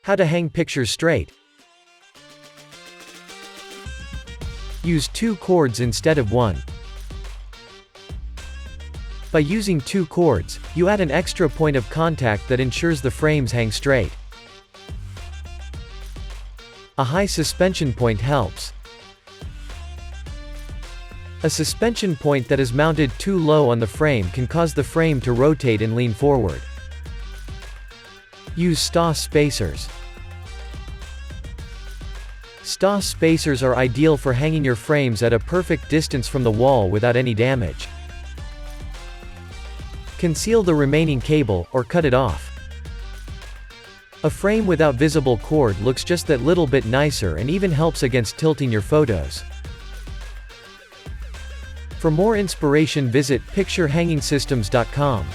How to hang pictures straight. Use 2 cords instead of 1. By using 2 cords, you add an extra point of contact that ensures the frames hang straight. A high suspension point helps. A suspension point that is mounted too low on the frame can cause the frame to rotate and lean forward. Use STAS spacers. STAS spacers are ideal for hanging your frames at a perfect distance from the wall without any damage. Conceal the remaining cable, or cut it off. A frame without visible cord looks just that little bit nicer and even helps against tilting your photos. For more inspiration, visit picturehangingsystems.com.